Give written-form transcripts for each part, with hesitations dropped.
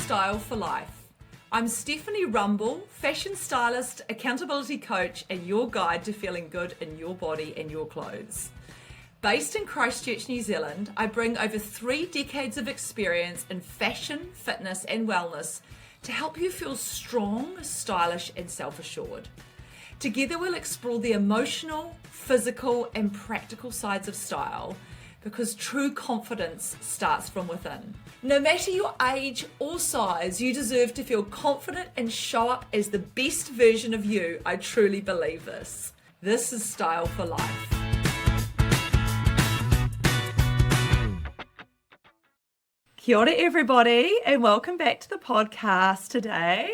Style for Life. I'm Stephanie Rumble, fashion stylist, accountability coach, and your guide to feeling good in your body and your clothes. Based in Christchurch, New Zealand, I bring over 3 decades of experience in fashion, fitness, and wellness to help you feel strong, stylish, and self-assured. Together, we'll explore the emotional, physical, and practical sides of style, because true confidence starts from within. No matter your age or size, you deserve to feel confident and show up as the best version of you. I truly believe this. This is Style for Life. Kia ora everybody, and welcome back to the podcast today.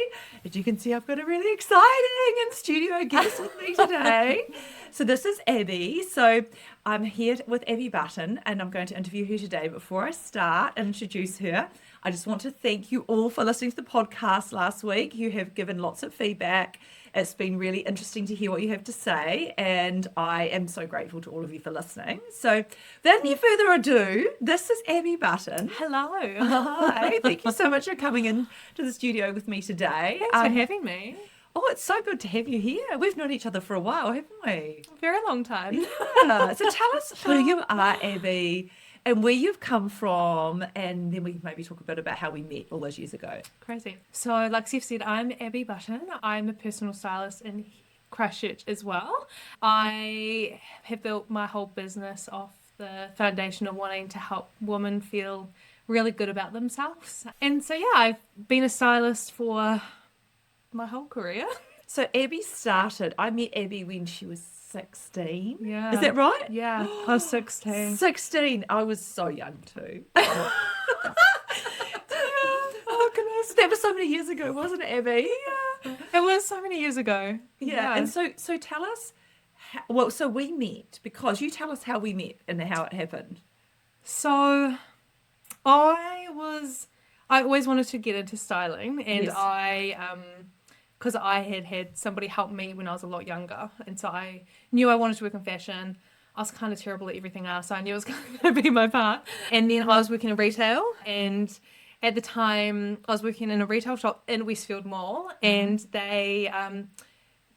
As you can see, I've got a really exciting in-studio guest with me today. So this is Abby. So I'm here with Abby Button, and I'm going to interview her today. Before I start and introduce her, I just want to thank you all for listening to the podcast last week. You have given lots of feedback. It's been really interesting to hear what you have to say, and I am so grateful to all of you for listening. So without any further ado, this is Abby Button. Hello. Hi, thank you so much for coming in to the studio with me today. Thanks for having me. Oh, it's so good to have you here. We've known each other for a while, haven't we? A very long time. Yeah. So tell us who you are, Abby, and where you've come from, and then we can maybe talk a bit about how we met all those years ago. Crazy. So like Steph said, I'm Abby Button. I'm a personal stylist in Christchurch as well. I have built my whole business off the foundation of wanting to help women feel really good about themselves. And so, yeah, I've been a stylist for my whole career. So Abby started, I met Abby when she was 16. Yeah. Is that right? Yeah, I was 16. 16. I was so young too. Oh goodness, that was so many years ago, wasn't it, Abby? Yeah. It was so many years ago. Yeah. And so tell us, so we met, because you tell us how we met and how it happened. So I always wanted to get into styling, and Yes. because I had somebody help me when I was a lot younger, and so I knew I wanted to work in fashion. I was kind of terrible at everything else, so I knew it was going to be my part. And then I was working in retail, and at the time I was working in a retail shop in Westfield Mall, and they,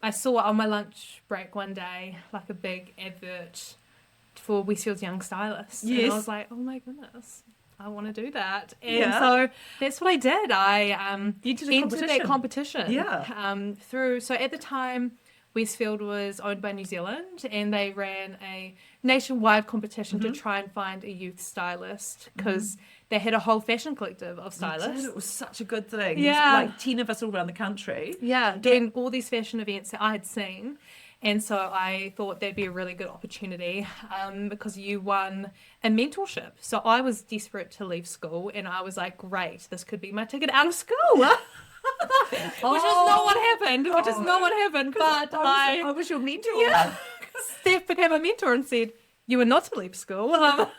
I saw on my lunch break one day like a big advert for Westfield's Young Stylists. Yes. And I was like, oh my goodness, I want to do that. And so that's what I did. I You did entered that competition. Yeah. So at the time, Westfield was owned by New Zealand, and they ran a nationwide competition to try and find a youth stylist, because they had a whole fashion collective of stylists. It was such a good thing. Yeah. There was like 10 of us all around the country. Yeah, doing all these fashion events that I had seen. And so I thought that'd be a really good opportunity, because you won a mentorship. So I was desperate to leave school, and I was like, great, this could be my ticket out of school. Which is not what happened. But I was your mentor. Yeah. Steph became a mentor and said, you were not to leave school. But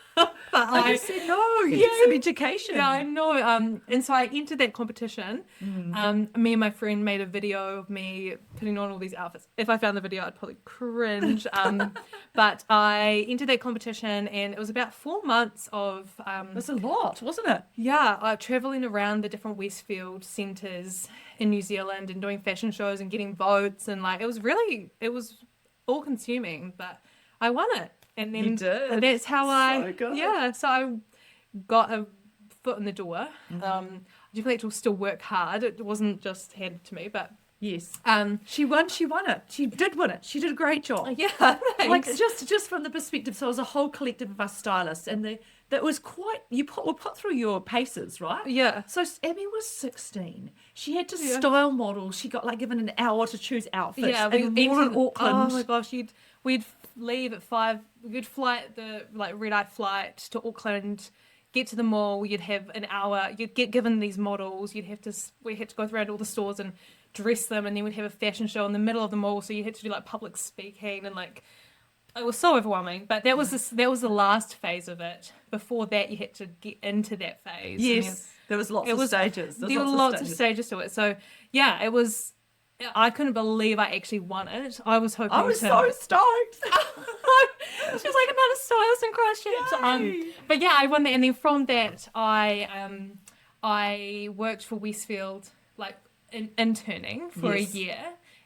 I said, no, you need some education. Yeah, I know. And so I entered that competition. Me and my friend made a video of me putting on all these outfits. If I found the video, I'd probably cringe. But I entered that competition, and it was about 4 months of... That's a lot, wasn't it? Yeah, travelling around the different Westfield centres in New Zealand and doing fashion shows and getting votes. And like, it was all consuming, but I won it. And then You did. And that's how So I got a foot in the door. I do feel like to still work hard. It wasn't just handed to me, but yes. She won it. She did win it. She did a great job. yeah, Like thanks. just from the perspective, so it was a whole collective of us stylists, and that was quite, were put through your paces, right? Yeah. So Abby was 16. She had to style model. She got like given an hour to choose outfits. Yeah, and we were in Auckland. Oh my gosh, we'd leave at 5. We'd fly the red-eye flight to Auckland, get to the mall. You'd have an hour. You'd get given these models. We had to go around all the stores and dress them, and then we'd have a fashion show in the middle of the mall. So you had to do like public speaking, and like it was so overwhelming. But that was the last phase of it. Before that, you had to get into that phase. Yes, there was lots of stages. There were lots of stages to it. So yeah, it was. I couldn't believe I actually won it. I was hoping. I was so stoked. She was like another stylist in Christchurch. But yeah, I won that, and then from that, I worked for Westfield, like interning for Yes. a year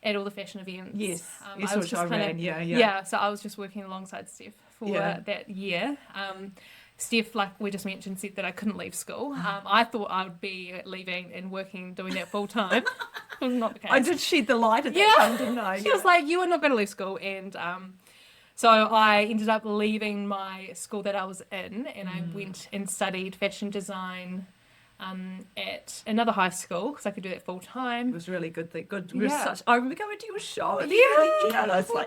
at all the fashion events. Yes. I was which just I kind ran. of Yeah. So I was just working alongside Steph for Yeah. that year. Steph, like we just mentioned, said that I couldn't leave school. I thought I would be leaving and working, doing that full time. Not the case. I did shed the light at that time, didn't I? She was like, "You are not going to leave school," and so I ended up leaving my school that I was in, and I went and studied fashion design at another high school because I could do that full time. It was really good. Good. Yeah. I remember going to your show. And I was like,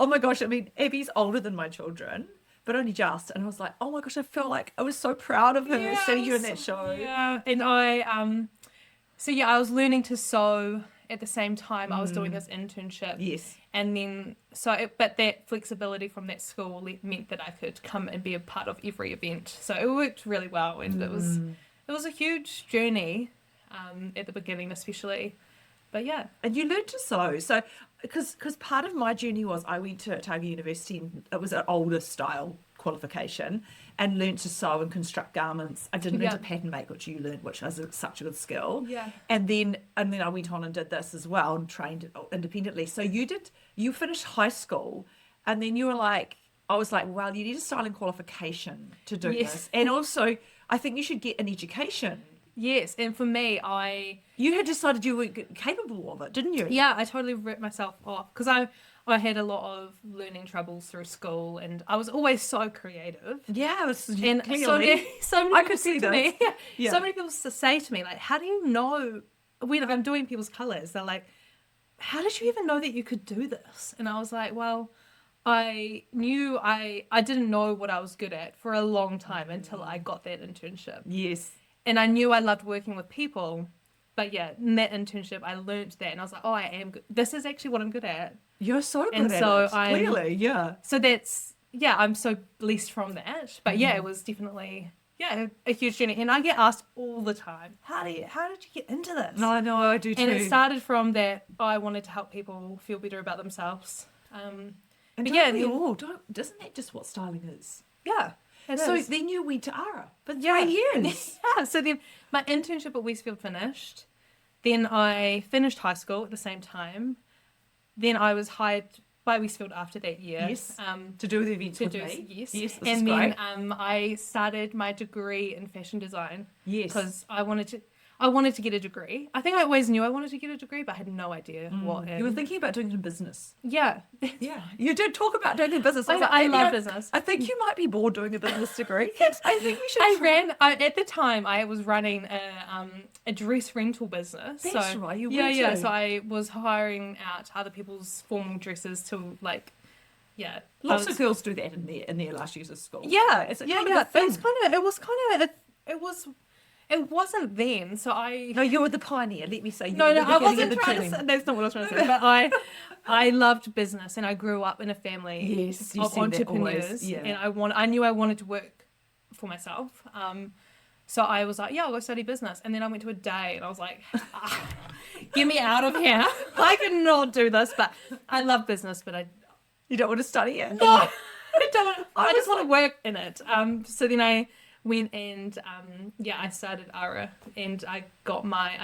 oh my gosh. I mean, Abby's older than my children, but only just. And I was like, oh my gosh, I felt like I was so proud of her seeing you in that show. Yeah, and I I was learning to sew at the same time I was doing this internship. Yes. And then, but that flexibility from that school meant that I could come and be a part of every event. So it worked really well, and it was a huge journey at the beginning, especially. But yeah. And you learned to sew. So, because part of my journey was I went to Otago University, and it was an older style qualification, and learned to sew and construct garments. I didn't learn to pattern make, which you learned, which was such a good skill. Yeah. And then I went on and did this as well and trained independently. So you finished high school, and then you were like, I was like, well, you need a styling qualification to do this. And also, I think you should get an education. Yes, and for me, You had decided you were capable of it, didn't you? Yeah, I totally ripped myself off because I had a lot of learning troubles through school, and I was always so creative. Yeah, it was And clearly. so many I people could see said to this. me, Yeah. so many people say to me, like, how do you know when I'm doing people's colours? They're like, how did you even know that you could do this? And I was like, well, I knew I didn't know what I was good at for a long time until I got that internship. Yes. And I knew I loved working with people. But yeah, in that internship, I learned that, and I was like, oh, I am good. This is actually what I'm good at. You're so good And at so it. Clearly, yeah. So I'm so blessed from that. But yeah, it was definitely, a huge journey. And I get asked all the time, how did you get into this? No, I do too. And it started from that I wanted to help people feel better about themselves. And but doesn't that just what styling is? Yeah. So is. then you went to ARA for 3 Yeah. years. Yeah. So then my internship at Westfield finished. Then I finished high school at the same time. Then I was hired by Westfield after that year. Yes. To do the events with me. Yes. Yes, this and is then great. I started my degree in fashion design. Yes. Because I wanted to get a degree. I think I always knew I wanted to get a degree, but I had no idea what. You were thinking about doing it in business. Yeah. Yeah. You did talk about doing it in business. I was like, love you know, business. I think you might be bored doing a business degree. I think you should. At the time I was running a dress rental business. That's right, you were Yeah. too. So I was hiring out other people's formal dresses to Lots of girls do that in their last years of school. Yeah, It's a yeah. kind of a thing. It wasn't then. So No, you were the pioneer. Let me say. You No, were the I beginning wasn't of the trying to trend. say, that's not what I was trying to say. But I loved business, and I grew up in a family Yes, you of said that always, entrepreneurs. yeah. And I knew I wanted to work for myself. So I was like, yeah, I'll go study business. And then I went to a day, and I was like, get me out of here. I cannot do this. But I love business, but You don't want to study it. no, I don't. I just want to work in it. So then I went and I started ARA, and I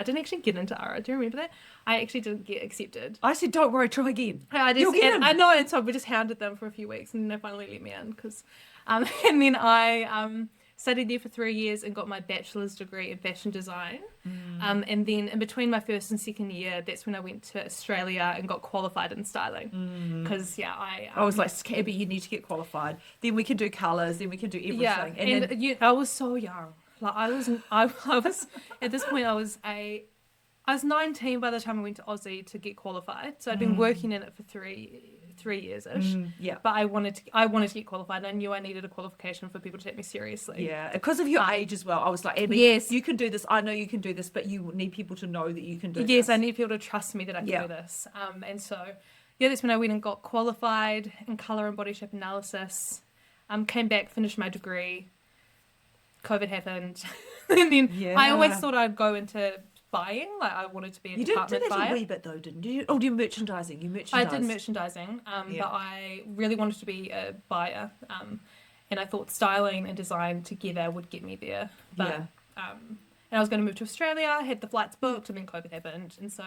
didn't actually get into ARA. Do you remember that? I actually didn't get accepted. I said, don't worry, try again. You'll get in. I know, and so we just hounded them for a few weeks, and then they finally let me in because, and then I studied there for 3 years and got my bachelor's degree in fashion design. And then in between my first and second year, that's when I went to Australia and got qualified in styling. Because I was like, Abby, you need to get qualified. Then we can do colours. Then we can do everything. yeah, and then, I was so young. Like I was at this point I was 19 by the time I went to Aussie to get qualified. So I'd been working in it for three years-ish. yeah. But I wanted to get qualified, and I knew I needed a qualification for people to take me seriously. Yeah, because of your age as well. I was like, Abby, Yes. you can do this. I know you can do this, but you need people to know that you can do this. Yes, I need people to trust me that I can Yeah. do this. And so, that's when I went and got qualified in colour and body shape analysis. Came back, finished my degree. COVID happened. And then I always thought I'd go into buying. Like I wanted to be a You did department that buyer. a wee bit though, didn't you? Oh, you merchandising. You merchandised. I did merchandising, Yeah. but I really wanted to be a buyer. And I thought styling and design together would get me there. But and I was going to move to Australia. I had the flights booked, and then COVID happened, and so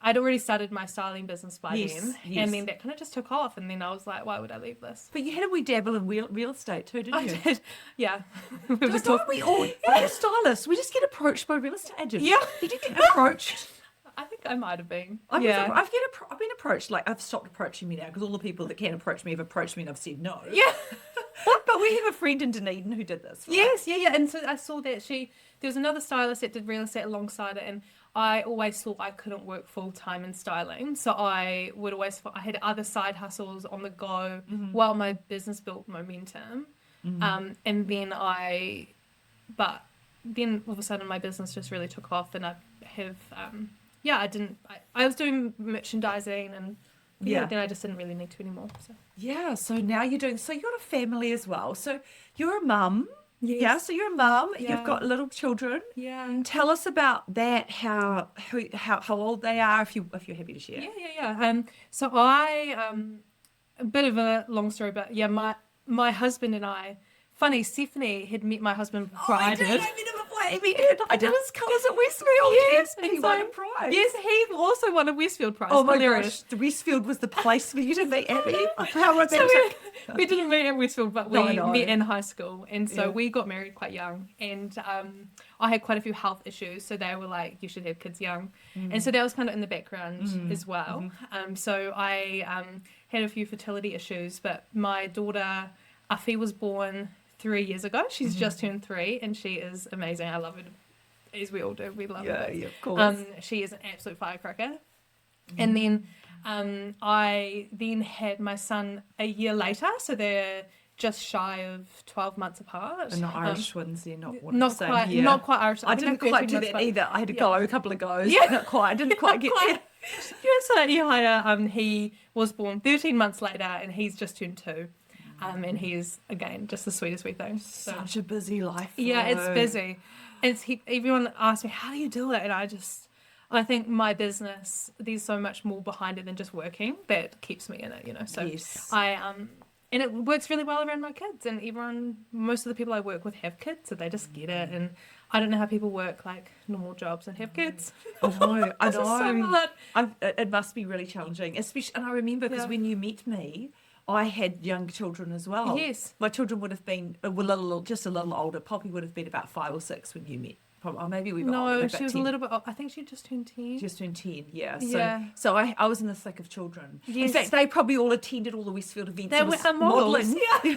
I'd already started my styling business by then, and then that kind of just took off, and then I was like, why would I leave this? But you had a wee dabble in real estate too, didn't you? I did, yeah. Don't we all? We're stylists. We just get approached by real estate agents. Yeah. Did you get approached? I think I might have been. I've been approached. Like, I've stopped approaching me now because all the people that can approach me have approached me and I've said no. Yeah. But we have a friend in Dunedin who did this. Right? Yes, yeah. And so I saw that there was another stylist that did real estate alongside it, and I always thought I couldn't work full time in styling. So I had other side hustles on the go while my business built momentum. And then but then all of a sudden my business just really took off, and I have, I was doing merchandising, and then I just didn't really need to anymore. So. Yeah, so now you've got a family as well. So you're a mum. Yes. Yeah, so you're a mum. Yeah. You've got little children. Yeah. Tell us about that. How old they are, if you're happy to share. Yeah. So I a bit of a long story, but yeah, my husband and I. Funny, Stephanie had met my husband before I did. I met him before Amy did. I did his colours at Westfield. Yes, and he won a prize. Yes, he also won a Westfield prize. Oh my Hilarious. gosh, the Westfield was the place for you to meet Abby. How romantic. So we didn't meet at Westfield, but we No. met in high school, and so we got married quite young. And I had quite a few health issues, so they were like, "You should have kids young," and so that was kind of in the background as well. So I had a few fertility issues, but my daughter Afi was born 3 years ago. She's just turned 3, and she is amazing. I love her, as we all do. We love her. Yeah, of course. She is an absolute firecracker. And then I then had my son a year later, so they're just shy of 12 months apart. And the Irish ones, they're not one not the same. quite, Yeah. not quite Irish. I didn't quite do that either. I had to go a couple of goes. Yeah. Not quite. I didn't quite get there. So he was born 13 months later, and he's just turned 2. And he is, again, just the sweetest wee thing. So, Such a busy life. yeah, it's though. busy. Everyone asks me, how do you do it? And I think my business, there's so much more behind it than just working that keeps me in it, So Yes. and it works really well around my kids, and most of the people I work with have kids, so they just get it. And I don't know how people work like normal jobs and have kids. I know. It's so hard. It must be really challenging. Especially, and I remember because when you met me, I had young children as well. Yes. My children would have been just a little older. Poppy would have been about 5 or 6 when you met. Probably, or maybe we were older, No, about she was 10. a little bit. I think she just turned 10. Just turned 10, yeah. Yeah. So I was in the thick of children. Yes. In fact, they probably all attended all the Westfield events. They and were was our models. modelling. Yeah.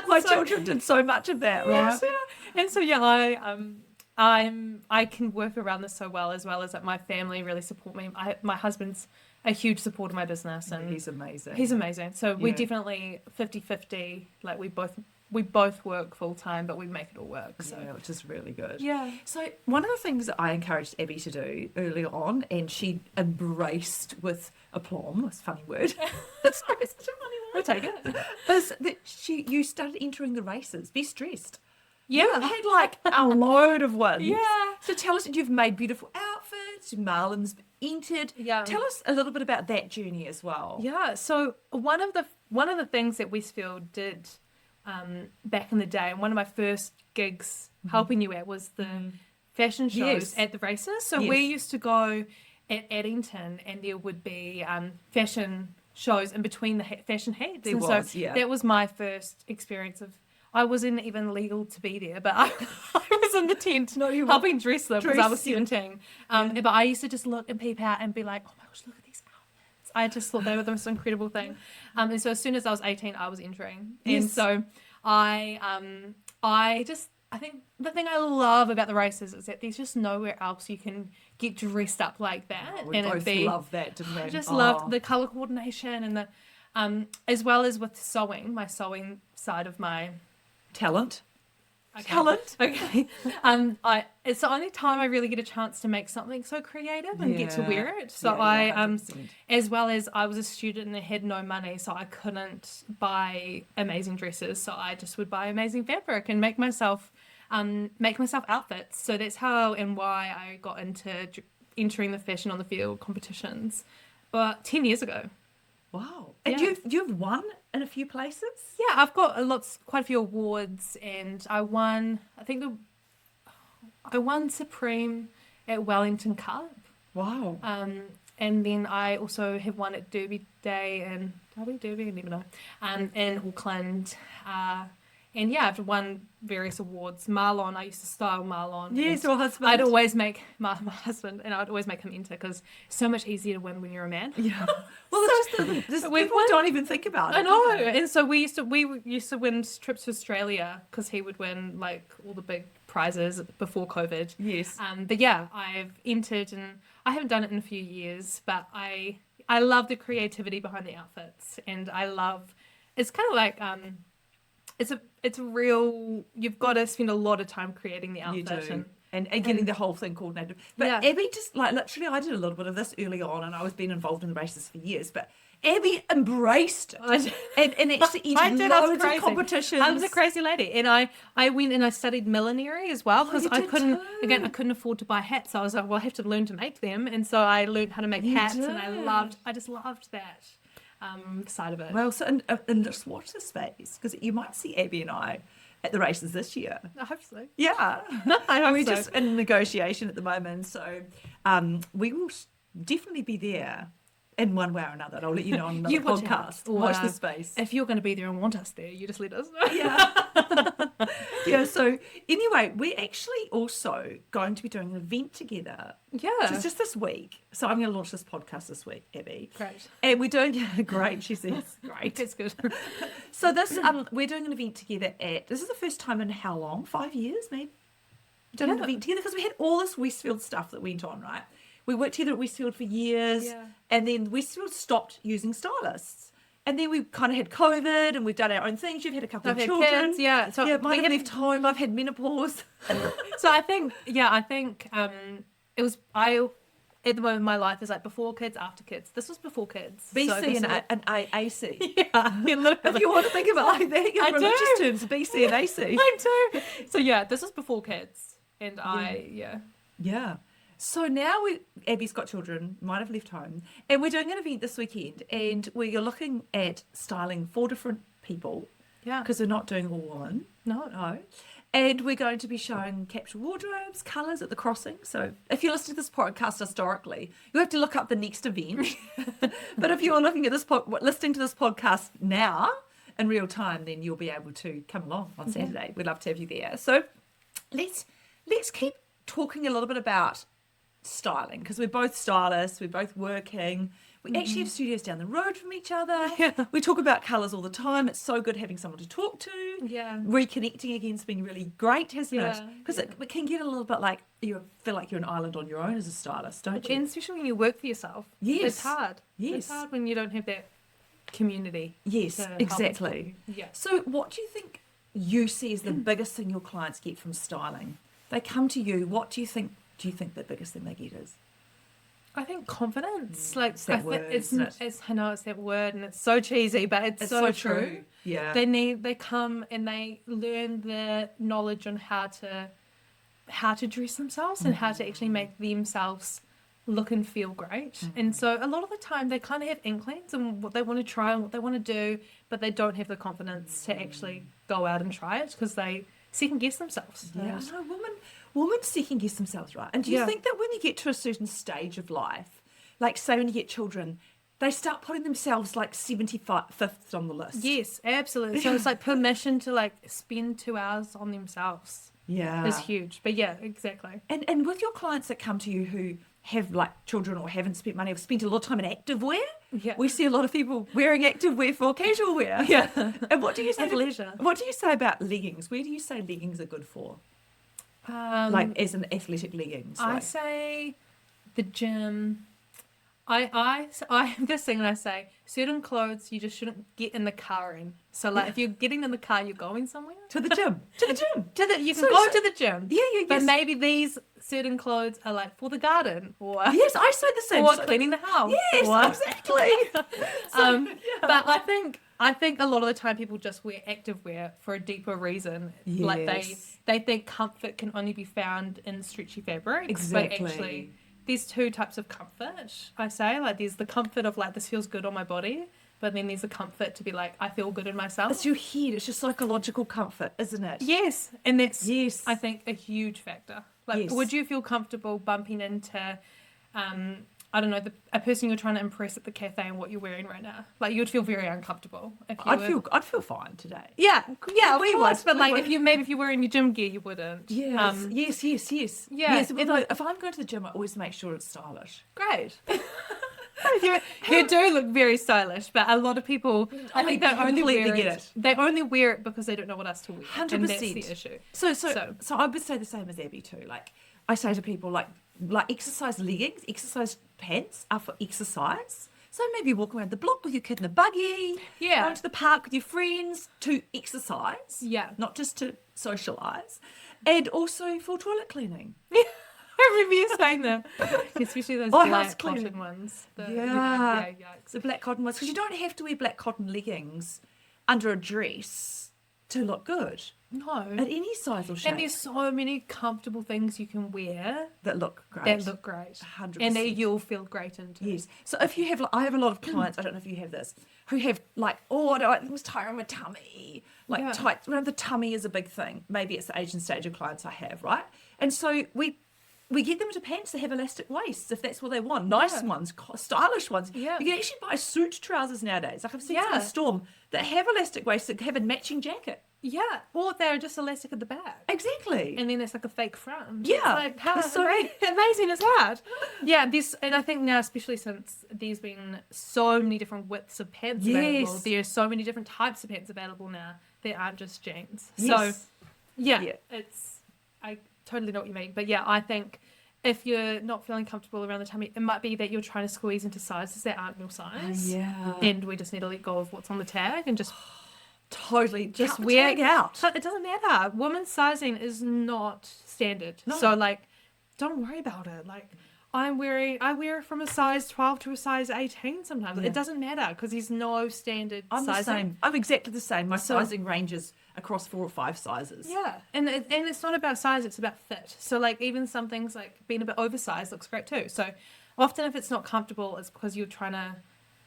My children did so much of that, right? Yeah. And so I can work around this so well as that my family really support me. My husband's a huge support of my business, and He's amazing. He's amazing. So we Yeah. definitely 50-50. Like we both work full time, but we make it all work. So Yeah, which is really good. yeah. So one of the things that I encouraged Abby to do early on, and she embraced with aplomb, it's a funny word. It's such a funny word. We'll take it. Is that you started entering the races, best dressed. Yeah. You had like a load of ones. Yeah. So tell us, you've made beautiful outfits, Marlon's entered. Yeah. Tell us a little bit about that journey as well. Yeah. So one of the things that Westfield did back in the day, and one of my first gigs helping you at was the fashion shows Yes. at the races. So Yes. we used to go at Addington, and there would be fashion shows in between the fashion heats. There And was, so yeah. that was my first experience of. I wasn't even legal to be there, but I was in the tent No, you helping dress them because I was Dress, yeah. 17. But I used to just look and peep out and be like, oh my gosh, look at these outfits. I just thought they were the most incredible thing. And so as soon as I was 18, I was entering. And Yes. so I think the thing I love about the races is that there's just nowhere else you can get dressed up like that. We and both loved that, didn't we? I just loved the colour coordination and the as well as with sewing, my sewing side of my talent. Okay. Talent. Okay. It's the only time I really get a chance to make something so creative and get to Yeah. wear it. So Yeah, yeah, I 100%. as well as I was a student and I had no money, so I couldn't buy amazing dresses. So I just would buy amazing fabric and make myself outfits. So that's how and why I got into entering the fashion on the field competitions. But 10 years ago. Wow. And Yeah. you've won in a few places? Yeah, I've got quite a few awards, and I won. I think I won Supreme at Wellington Cup. Wow. And then I also have won at Derby Day and Derby, I never know, in Auckland. And yeah, I've won various awards. Marlon, I used to style Marlon. Yes, your husband. I'd always make my husband, and I'd always make him enter because it's so much easier to win when you're a man. Yeah. Well, it's just people don't even think about it. I know. And so we used to win trips to Australia because he would win like all the big prizes before COVID. Yes. But yeah, I've entered, and I haven't done it in a few years, but I love the creativity behind the outfits, and it's kind of like it's a real, you've got to spend a lot of time creating the outfit. You do. And getting the whole thing coordinated. But yeah. Abby just, like, literally, I did a little bit of this early on, and I was being involved in the races for years, but Abby embraced it. And actually entered loads of competitions. I was a crazy lady. And I went and I studied millinery as well because I couldn't afford to buy hats. So I was like, well, I have to learn to make them. And so I learned how to make hats, and I just loved that side of it. Well, so and just watch this space, because you might see Abby and I at the races this year. I hope so. Yeah. We're just in negotiation at the moment. So we will definitely be there in one way or another. And I'll let you know on the podcast. Watch the space. If you're going to be there and want us there, you just let us know. Yeah. Yeah, so anyway, we're actually also going to be doing an event together. Yeah. It's just this week. So I'm going to launch this podcast this week, Abby. Great. And we're doing, great, she says. Great. It's good. So this, we're doing an event together this is the first time in how long? 5 years, maybe? Done an event together, because we had all this Westfield stuff that went on, right? We worked together at Westfield for years, and then Westfield stopped using stylists. And then we kind of had COVID, and we've done our own things. You've had a couple of children. Kids, yeah. So yeah, mine have left home. I've had menopause. So I think it was, at the moment my life is like before kids, after kids. This was before kids. BC and AC. Yeah. If you want to think of it like that, your religious terms, BC and AC. I do. So yeah, this was before kids. And Yeah. So now Abby's got children, might have left home, and we're doing an event this weekend, and we're looking at styling 4 different people. Yeah. Because we're not doing all women. No. And we're going to be showing capsule wardrobes, colours at the crossing. So if you listen to this podcast historically, you have to look up the next event. But if you're looking at listening to this podcast now in real time, then you'll be able to come along on Saturday. We'd love to have you there. So let's keep talking a little bit about styling, because we're both stylists, we're both working. We actually have studios down the road from each other. Yeah. We talk about colours all the time. It's so good having someone to talk to. Yeah. Reconnecting again's been really great, hasn't it? Yeah. Because it can get a little bit like you feel like you're an island on your own as a stylist, don't you? And especially when you work for yourself. Yes. It's hard. Yes. It's hard when you don't have that community. Yes, to help exactly. Yeah. So what do you think you see as the biggest thing your clients get from styling? They come to you. What do you think the biggest thing they get is? I think confidence. Like It's that word, isn't it? I know it's that word, and it's so cheesy, but it's so true. Yeah. They come and they learn the knowledge on how to dress themselves and how to actually make themselves look and feel great. And so a lot of the time they kind of have inklings and what they want to try and what they want to do, but they don't have the confidence to actually go out and try it because they second guess themselves. Yeah, no, women second guess themselves, right? And do you think that when you get to a certain stage of life, like say when you get children, they start putting themselves like 75th on the list? Yes, absolutely. So it's like permission to like spend 2 hours on themselves. Yeah. Is huge. But yeah, exactly. And with your clients that come to you who have like children or haven't spent money, have spent a lot of time in activewear. Yeah. We see a lot of people wearing activewear for casual wear. Yeah. And what do you say? And leisure. What do you say about leggings? Where do you say leggings are good for? Like as an athletic leggings? I like. say the gym. I have this thing and I say certain clothes you just shouldn't get in the car in. So like if you're getting in the car, you're going somewhere. To the gym. You can go to the gym. Yeah, But yes. maybe these certain clothes are like for the garden or Yes, I say the same. or cleaning the house. Yes, or, exactly. But I think a lot of the time people just wear activewear for a deeper reason. Like Yes. they think comfort can only be found in stretchy fabrics. Exactly. But actually there's 2 types of comfort, I say. Like there's the comfort of like this feels good on my body, but then there's a comfort to be like, I feel good in myself. It's your head. It's your psychological comfort, isn't it? Yes, and that's Yes. I think a huge factor. Like, Yes. would you feel comfortable bumping into, I don't know, a person you're trying to impress at the cafe and what you're wearing right now? Like, you'd feel very uncomfortable if you I'd feel fine today. Yeah, we of course, would, but we like would. if you were in your gym gear, you wouldn't. Yes, yes. Yeah, Yes, if I'm going to the gym, I always make sure it's stylish. great. You do look very stylish, but a lot of people, I think they only completely wear get it. it. They only wear it because they don't know what else to wear. 100%. And that's the issue. So I would say the same as Abby too. Like I say to people, like exercise leggings, exercise pants are for exercise. So maybe walk around the block with your kid in the buggy. Yeah. Going to the park with your friends to exercise. Yeah. Not just to socialise. And also for toilet cleaning. I remember you saying that, especially those house black cleaning. cotton ones. Yeah. Yikes. The black cotton ones. Because you don't have to wear black cotton leggings under a dress to look good. No. At any size or shape. And there's so many comfortable things you can wear that look great. that look great. 100%. And that you'll feel great in too. Yes. So if you have, I have a lot of clients, I don't know if you have this, who have like, I don't things tight on my tummy. Like Yeah. tight, the tummy is a big thing. Maybe it's the Asian stage of clients I have, right? And so we get them into pants that have elastic waists if that's what they want. Nice ones, stylish ones. Yeah. You can actually buy suit trousers nowadays. Like I've seen some in Yeah. the Storm that have elastic waists that have a matching jacket. Yeah. Or they're just elastic at the back. Exactly. And then it's like a fake front. Yeah. It's like, how It's so amazing is that? Yeah, and I think now, especially since there's been so many different widths of pants available, Yes. there's so many different types of pants available now that aren't just jeans. Yes. So, yeah, Yeah. I totally know what you mean. But yeah, I think if you're not feeling comfortable around the tummy, it might be that you're trying to squeeze into sizes that aren't your size. Yeah. And we just need to let go of what's on the tag and just Totally. just Cut the wear tag out. But it doesn't matter. Women's sizing is not standard. No. So like, don't worry about it. Like I wear from a size 12 to a size 18 sometimes. Yeah. It doesn't matter because there's no standard I'm the sizing. same. I'm exactly the same. My So- sizing ranges across 4 or 5 sizes. Yeah, and it's not about size; it's about fit. So like even some things like being a bit oversized looks great too. So often if it's not comfortable, it's because you're trying to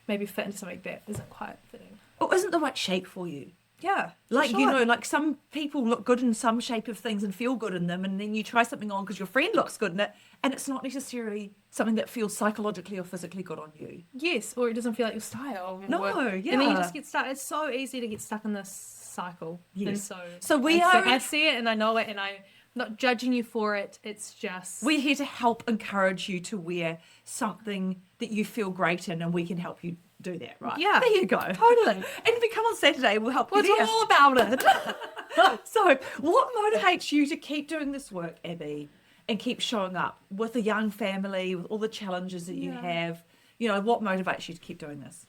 maybe fit into something that isn't quite fitting. Or isn't the right shape for you? Yeah, Like, for you sure. know, like some people look good in some shape of things and feel good in them, and then you try something on because your friend looks good in it, and it's not necessarily something that feels psychologically or physically good on you. Yes, or it doesn't feel like your style. No, And then you yeah. just get stuck. It's so easy to get stuck in this cycle. Yes. And So we I are- I see it and I know it, and I'm not judging you for it. It's just We're here to help encourage you to wear something that you feel great in, and we can help you do that, right? Yeah. There you go. Totally. And if you come on Saturday, we'll help you Well, it's there. all about it. So, what motivates you to keep doing this work, Abby, and keep showing up with a young family, with all the challenges that you Yeah. have? You know, what motivates you to keep doing this?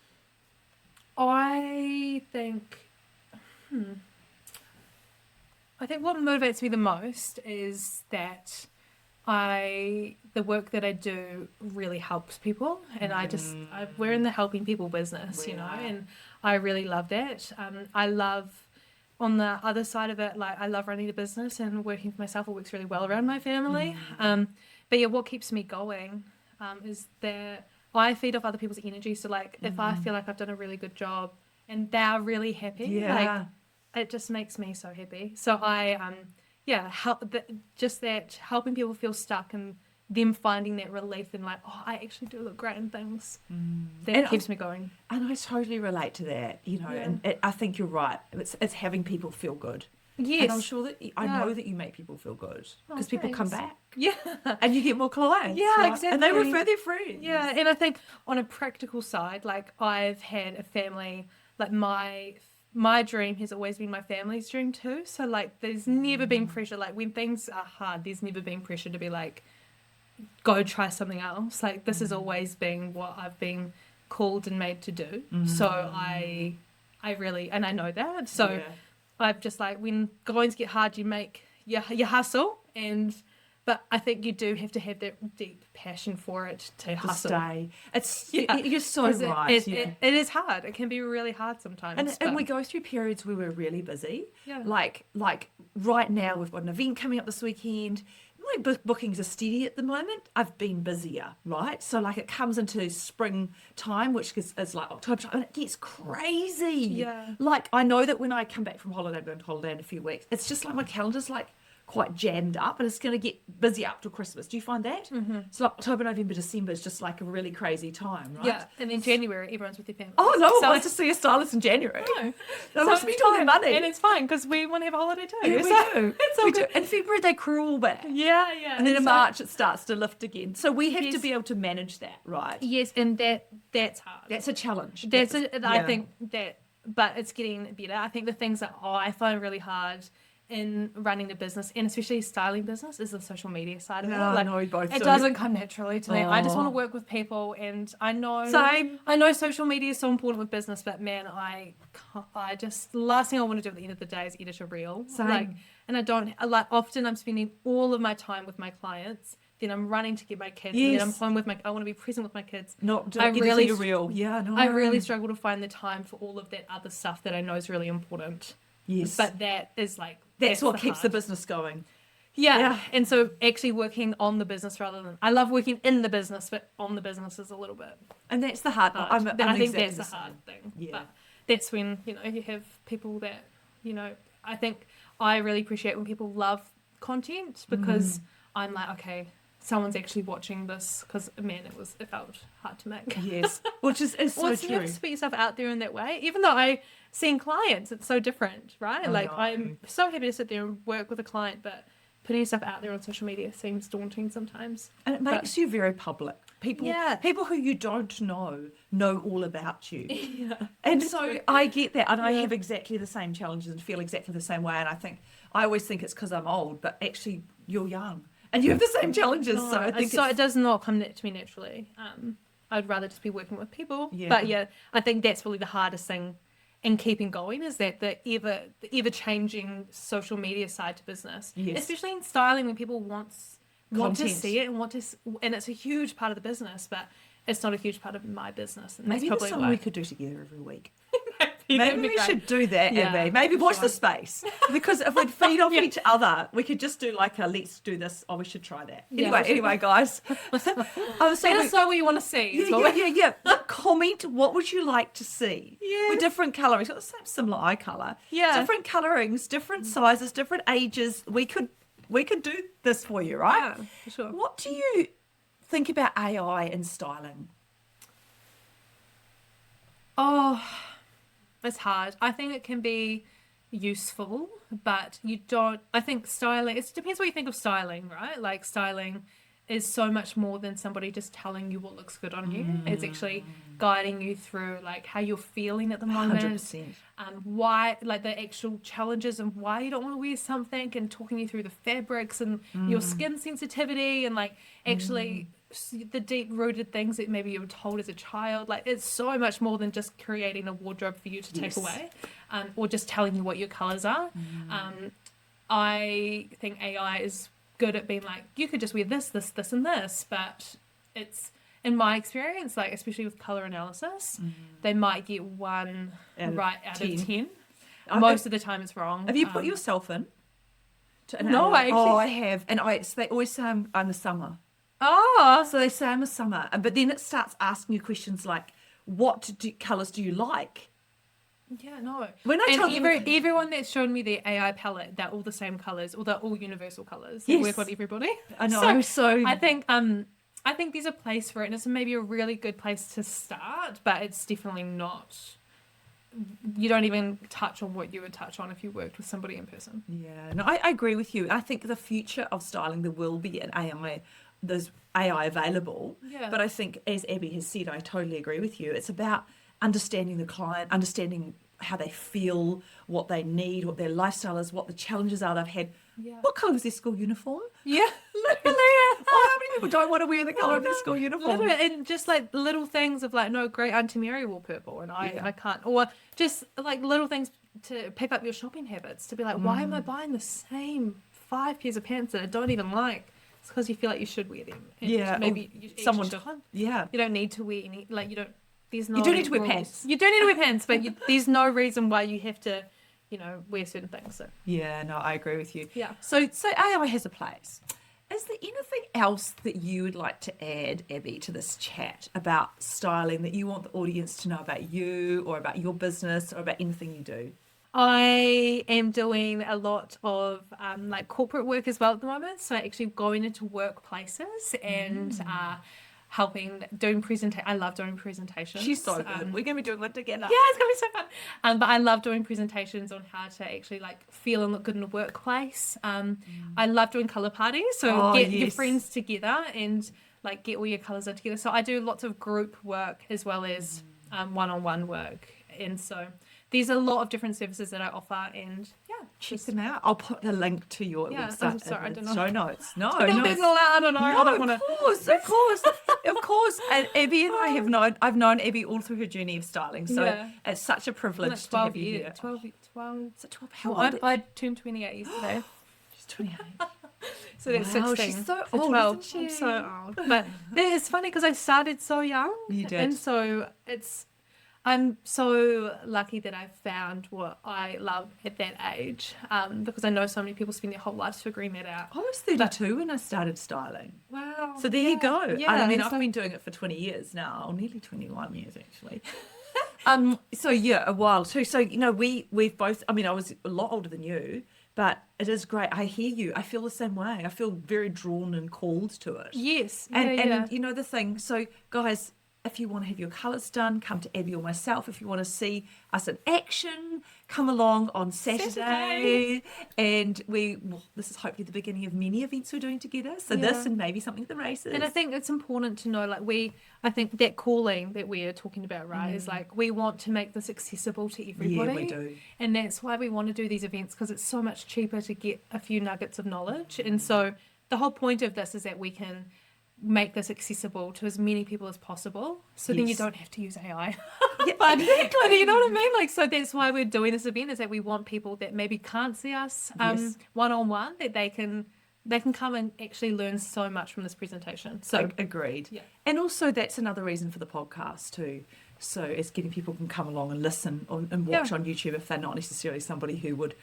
I think what motivates me the most is that the work that I do really helps people, and we're in the helping people business, We you know, are. and I really love that. I love, on the other side of it, like I love running a business and working for myself. It works really well around my family. But yeah, what keeps me going is that I feed off other people's energy. So like, if I feel like I've done a really good job and they're really happy, Yeah. like it just makes me so happy. So just that helping people feel stuck and them finding that relief and like, oh, I actually do look great in things. That And keeps me going. And I totally relate to that, you know, Yeah. and I think you're right. It's having people feel good. Yes. And I'm sure that I Yeah. know that you make people feel good Oh, because people come thanks. back Yeah. and you get more clients. Yeah, right? And they exactly. refer their friends. Yeah, and I think on a practical side, like I've had a family, like my dream has always been my family's dream too. So like there's never been pressure. Like when things are hard, there's never been pressure to be like, go try something else. Like this has always been what I've been called and made to do. So I really, and I know that. So Yeah. I've just like, when goings get hard, you hustle, but I think you do have to have that deep passion for it to To hustle. stay. It's Yeah. you're so 'Cause right. yeah. it is hard. It can be really hard sometimes. And but- we go through periods where we're really busy. Yeah. Like right now we've got an event coming up this weekend. My bookings are steady at the moment. I've been busier, right? So like it comes into springtime, which is like October time, and it gets crazy. Yeah. Like I know that when I come back from holiday, I'm going to holiday in a few weeks. It's just like my calendar's like quite jammed up, and it's going to get busy up till Christmas. Do you find that? Mm-hmm. So like October, November, December is just like a really crazy time, right? Yeah, and then January, everyone's with their family. Oh no, So- I want to see a stylist in January. No. They must be all their money. And it's fine because we want to have a holiday too. Yeah, we So do. It's all We good. do. In February, they crawl back. Yeah. And then in so- March, it starts to lift again. So we have to Yes. be able to manage that, right? Yes, and that's hard. That's a challenge. I yeah. think that, but it's getting better. I think the things that I find really hard in running the business, and especially styling business, is the social media side of it. Yeah, I Like, know we both it do. doesn't come naturally to me. I just want to Oh. work with people, and I know Same. I know social media is so important with business, but man, I just the last thing I want to do at the end of the day is edit a reel. Same. Like, and I don't like often. I'm spending all of my time with my clients. Then I'm running to get my kids. And then I'm Yes. home with my. I want to be present with my kids. Not I really a real. Yeah, no. I really struggle to find the time for all of that other stuff that I know is really important. Yes. But that is like that's what keeps the hard. business going. Yeah. Yeah. And so actually working on the business rather than I love working in the business, but on the business is a little bit And that's the hard hard. I'm I think exactly that's the same. hard thing. Yeah. But that's when, you have people that, I think I really appreciate when people love content because I'm like, okay, someone's actually watching this because man, it felt hard to make. Yes. Which is so Well, it's true. never to put yourself out there in that way. Even though I seeing clients, it's so different, right? I Like know. I'm so happy to sit there and work with a client, but putting yourself out there on social media seems daunting sometimes. And it makes you very public. People Yeah. people who you don't know all about you. Yeah. And so I get that. And I have exactly the same challenges and feel exactly the same way. And I always think it's because I'm old, but actually you're young. And you have the same challenges. No, so I think it does not come to me naturally. I'd rather just be working with people. Yeah. But yeah, I think that's really the hardest thing in keeping going is that the ever changing social media side to business. Yes. Especially in styling when people want to Content. see it and it's a huge part of the business, but it's not a huge part of my business. And maybe that's that's probably something why. we could do together every week. That'd Maybe be we great. should do that, Yeah, Abby. Maybe watch sure. the space. Because if we'd feed off each other, we could just do like a let's do this. Oh, we should try that. Yeah, Anyway, guys. I was Let us know what you want to see. is what we- yeah. Comment, what would you like to see? Yeah. With different colourings. Got the same similar eye colour. Yeah. Different colourings, different sizes, different ages. We could do this for you, right? Yeah, for sure. What do you think about AI in styling? Oh, it's hard. I think it can be useful, but I think styling, it depends what you think of styling, right? Like styling is so much more than somebody just telling you what looks good on you. It's actually guiding you through like how you're feeling at the moment. 100%. Why, like the actual challenges and why you don't want to wear something and talking you through the fabrics and your skin sensitivity and like actually the deep rooted things that maybe you were told as a child. Like it's so much more than just creating a wardrobe for you to take Yes. away or just telling you what your colors are. I think AI is good at being like, you could just wear this, and this, but it's, in my experience, like especially with color analysis, they might get one Out of right out 10. of 10. I- Most of the time it's wrong. Have you put yourself in? No, I actually- Oh, I have. And they always say I'm a summer. Oh, So they say I'm a summer. But then it starts asking you questions like, what colours do you like? yeah, no. When I And tell them- everyone that's shown me their AI palette, they're all the same colors, or they're all universal colors. They Yes. work on everybody. I know, so I think there's a place for it, and it's maybe a really good place to start, but it's definitely not. You don't even touch on what you would touch on if you worked with somebody in person. Yeah, no, I agree with you. I think the future of styling, there will be an AI, there's AI available. Yeah. But I think, as Abby has said, I totally agree with you. It's about understanding the client, understanding how they feel, what they need, what their lifestyle is, what the challenges are they've had. Yeah. What colour was their school uniform? Yeah, literally. Oh, how many people don't want to wear the colour of their school uniform? Literally, and just like little things of like, no, great Auntie Mary wore purple and I can't. Or just like little things to pick up your shopping habits, to be like, why am I buying the same 5 pairs of pants that I don't even like? It's because you feel like you should wear them. And Yeah, maybe someone should. Yeah. You don't need to wear any, like you don't, there's no You do need to wear rules. pants. You do need to wear pants, but there's no reason why you have to, wear certain things. So Yeah, no, I agree with you. yeah. So AI has a place. Is there anything else that you would like to add, Abby, to this chat about styling that you want the audience to know about you or about your business or about anything you do? I am doing a lot of like corporate work as well at the moment. So actually going into workplaces and doing presentation. I love doing presentations. She's so good. We're going to be doing one together. Yeah, it's gonna be so fun. But I love doing presentations on how to actually like feel and look good in a workplace. I love doing color parties. So get your friends together and like get all your colors out together. So I do lots of group work as well as one-on-one work. And so there's a lot of different services that I offer, and check them out. I'll put a link to your website I'm sorry, I don't know. show notes. No, I don't know. I don't want to. Of course. And Abby and I I've known Abby all through her journey of styling. So it's such a privilege Like to 12 have you years. here. 12. Is it 12? How Well, old? I turned 28 yesterday. She's 28. So that's Wow, 16. she's so So old, 12. isn't I'm she? so old. But it's funny because I started so young. You did. And so I'm so lucky that I found what I love at that age, because I know so many people spend their whole lives figuring that out. I was 32 when I started styling. Wow. So there you go. Yeah, I mean, so- I've been doing it for 20 years now, or nearly 21 years actually. So yeah, a while too. So, we've both, I mean, I was a lot older than you, but it is great. I hear you. I feel the same way. I feel very drawn and called to it. Yes. And you know the thing. So guys, if you want to have your colours done, come to Abby or myself. If you want to see us in action, come along on Saturday. And this is hopefully the beginning of many events we're doing together. So this and maybe something at the races. And I think it's important to know, like I think that calling that we're talking about, right, is like we want to make this accessible to everybody. Yeah, we do. And that's why we want to do these events, because it's so much cheaper to get a few nuggets of knowledge. And so the whole point of this is that we can make this accessible to as many people as possible, so then you don't have to use AI. But you know what I mean? Like, so that's why we're doing this event, is that we want people that maybe can't see us one-on-one, that they can come and actually learn so much from this presentation. So agreed. Yeah. And also that's another reason for the podcast too. So it's getting people can come along and listen and watch on YouTube if they're not necessarily somebody who would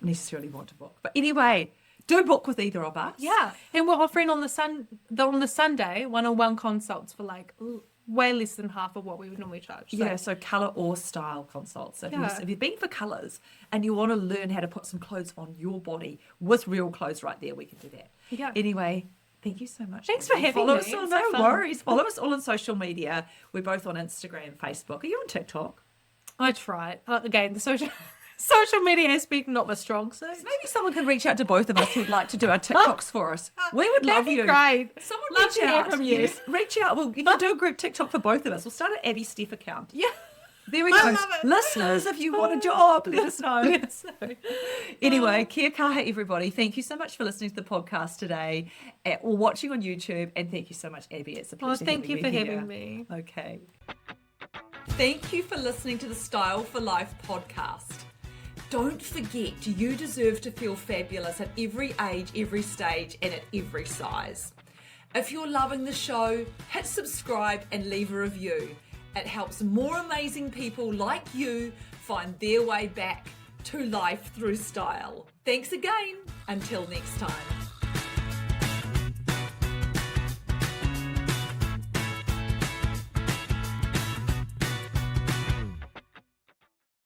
necessarily want to book. But anyway, do book with either of us. yeah, and we're offering on the Sunday one-on-one consults for like way less than half of what we would normally charge. So colour or style consults. So if you've been for colours and you want to learn how to put some clothes on your body with real clothes right there, we can do that. Yeah. Anyway, thank you so much. Thanks for having Follow me. us on, It's no so fun. worries. Follow us all on social media. We're both on Instagram, Facebook. Are you on TikTok? I tried. Again, the social media aspect, not my strong suit. Maybe someone can reach out to both of us who'd like to do our TikToks for us. We would love That'd be you. great. Someone Love reach to hear out from you. Yes, reach out. You can do a group TikTok for both of us. We'll start an Abby Steph account. Yeah. There we go. love it. Listeners, if you want a job, let us know. Anyway, kia kaha, everybody. Thank you so much for listening to the podcast today or watching on YouTube. And thank you so much, Abby. It's a pleasure Thank you for here. having me. Okay. Thank you for listening to the Style for Life podcast. Don't forget, you deserve to feel fabulous at every age, every stage, and at every size. If you're loving the show, hit subscribe and leave a review. It helps more amazing people like you find their way back to life through style. Thanks again. Until next time.